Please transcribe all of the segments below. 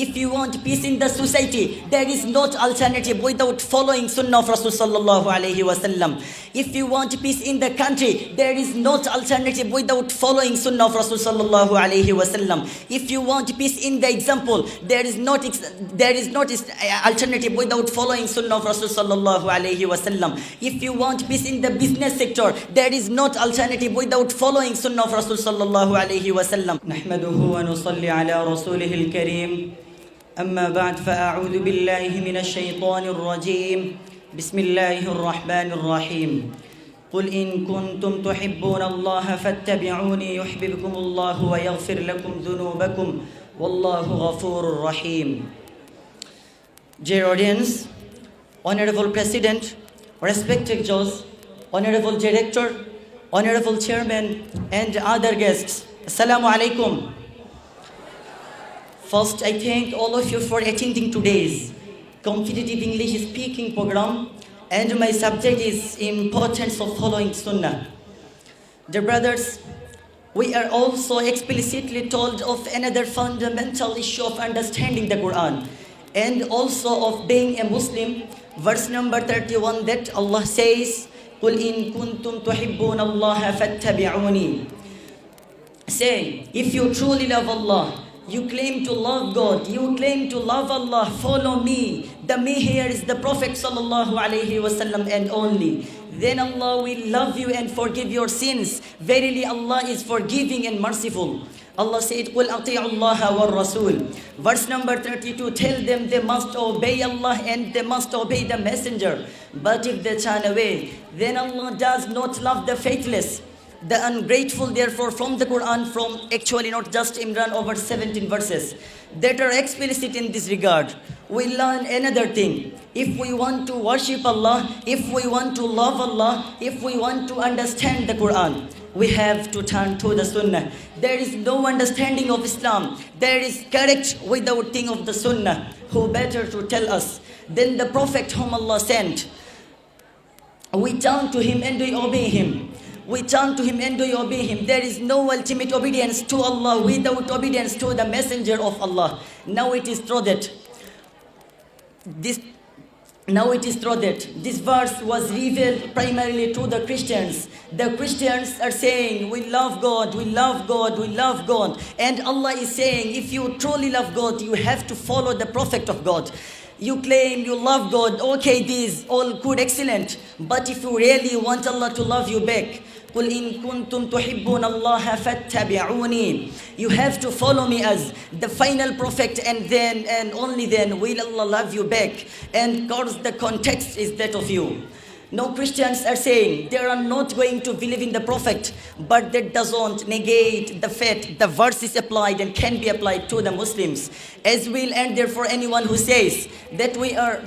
If you want peace in the society, there is no alternative without following Sunnah of Rasul sallallahu alaihi wasallam. If you want peace in the country, there is no alternative without following Sunnah of Rasul sallallahu alaihi wasallam. If you want peace in the example, there is not alternative without following Sunnah of Rasul sallallahu alaihi wasallam. If you want peace in the business sector, there is not alternative without following Sunnah of Rasul sallallahu alaihi wasallam. نحمده ونصلي على رسوله الكريم أما بعد فأعوذ بالله من الشيطان الرجيم بسم الله الرحمن الرحيم قل إن كنتم تحبون الله فاتبعوني يحببكم الله ويغفر لكم ذنوبكم والله غفور رحيم. Dear audience, Honorable President, respected judge, Honorable Director, Honorable Chairman and other guests, Assalamu alaikum. First, I thank all of you for attending today's competitive English speaking program, and my subject is importance of following Sunnah. Dear brothers, we are also explicitly told of another fundamental issue of understanding the Quran and also of being a Muslim. Verse number 31 that Allah says, قُلْ إِن كُنْتُمْ تُحِبُّونَ اللَّهَ فَاتَّبِعُونِي. Say, if you truly love Allah, you claim to love God, you claim to love Allah, follow me. The me here is the Prophet sallallahu alaihi wasallam and only. Then Allah will love you and forgive your sins. Verily Allah is forgiving and merciful. Allah said, قُلْ أَطِيعُوا اللَّهَ وَالرَّسُولِ. Verse number 32, tell them they must obey Allah and they must obey the messenger. But if they turn away, then Allah does not love the faithless, the ungrateful. Therefore, from the Quran, from actually not just Imran, over 17 verses that are explicit in this regard, we learn another thing. If we want to worship Allah, if we want to love Allah, if we want to understand the Quran, we have to turn to the Sunnah. There is no understanding of Islam, there is correct without think of the Sunnah. Who better to tell us than the Prophet whom Allah sent? We turn to him and we obey him. We turn to him and we obey him. There is no ultimate obedience to Allah without obedience to the messenger of Allah. Now it is true that this verse was revealed primarily to the Christians. The Christians are saying, we love God, we love God, we love God. And Allah is saying, if you truly love God, you have to follow the Prophet of God. You claim you love God, okay, this all good, excellent. But if you really want Allah to love you back, قُلْ إِن كُنْتُمْ تُحِبُّونَ اللَّهَ فَاتَّبِعُونِي. You have to follow me as the final prophet, and then and only then will Allah love you back. And of course the context is that of you. No, Christians are saying they are not going to believe in the Prophet, but that doesn't negate the fact the verse is applied and can be applied to the Muslims as well. And therefore, anyone who says that we are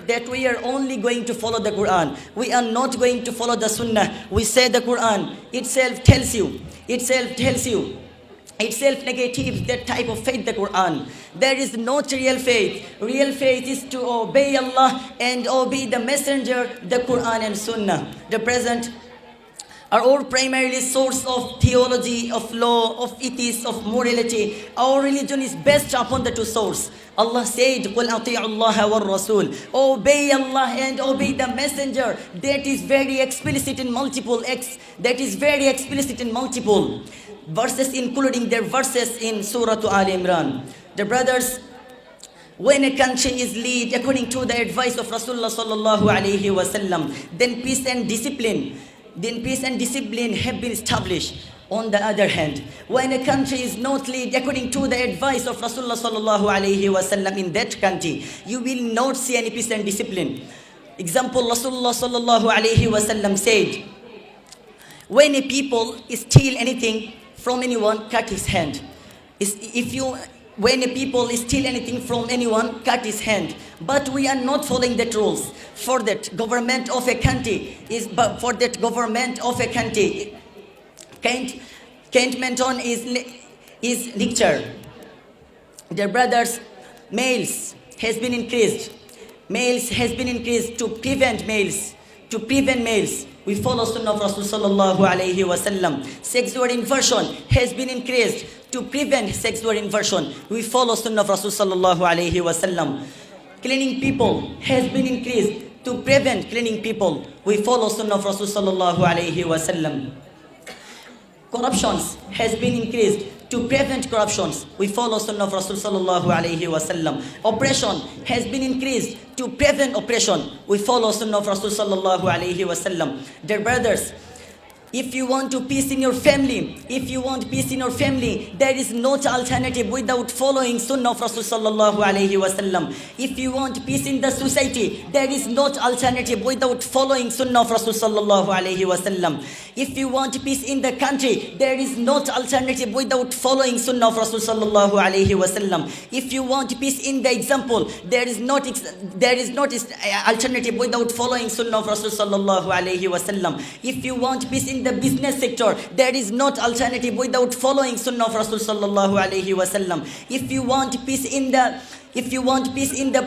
only going to follow the Quran, we are not going to follow the Sunnah. We say the Quran itself negatives that type of faith, the Quran. There is not real faith. Real faith is to obey Allah and obey the messenger, the Quran and Sunnah. The present are all primarily source of theology, of law, of ethics, of morality. Our religion is based upon the two sources. Allah said, قُلْ أَطِيعُوا اللَّهَ وَالرَّسُولِ. Obey Allah and obey the messenger. That is very explicit in multiple verses, including their verses in Surah Al Imran. The brothers, when a country is led according to the advice of Rasulullah sallallahu alaihi wasallam, then peace and discipline have been established. On the other hand, when a country is not led according to the advice of Rasulullah sallallahu alaihi wasallam, in that country you will not see any peace and discipline. Example, Rasulullah sallallahu alaihi wasallam said, when a people steal anything from anyone, cut his hand. When a people steal anything from anyone, cut his hand. But we are not following that rules. For that government of a country can't maintain is lecture. Dear brothers, males has been increased to prevent males we follow Sunnah of Rasul sallallahu alayhi wasallam. Sexual inversion has been increased. To prevent sexual inversion, we follow Sunnah of Rasul sallallahu alayhi wasallam. Cleaning people has been increased. To prevent cleaning people, we follow Sunnah of Rasul sallallahu alayhi wasallam. Corruptions has been increased. To prevent corruptions, we follow Sunnah of Rasul sallallahu alayhi wasallam. Oppression has been increased. To prevent oppression, we follow Sunnah of Rasul sallallahu alayhi wasallam. Dear brothers, if you want to peace in your family, there is no alternative without following Sunnah of Rasul sallallahu alayhi wasallam. If you want peace in the society, there is no alternative without following Sunnah of Rasul sallallahu alayhi wasallam. If you want peace in the country, there is no alternative without following Sunnah of Rasul sallallahu alayhi wasallam. If you want peace in the example, there is not alternative without following Sunnah of Rasul sallallahu alayhi wasallam. If you want peace in the business sector, there is not alternative without following Sunnah of Rasul sallallahu alayhi wasallam. If you want peace in the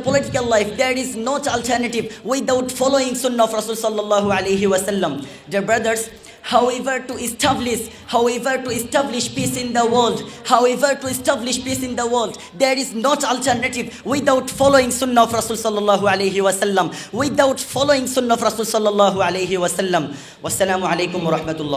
political life, there is not alternative without following Sunnah of Rasul sallallahu alayhi wasallam. Dear brothers, however to establish peace in the world, there is not alternative without following Sunnah of Rasul sallallahu alayhi wasallam. Wassalamu alaikum wa rahmatullah.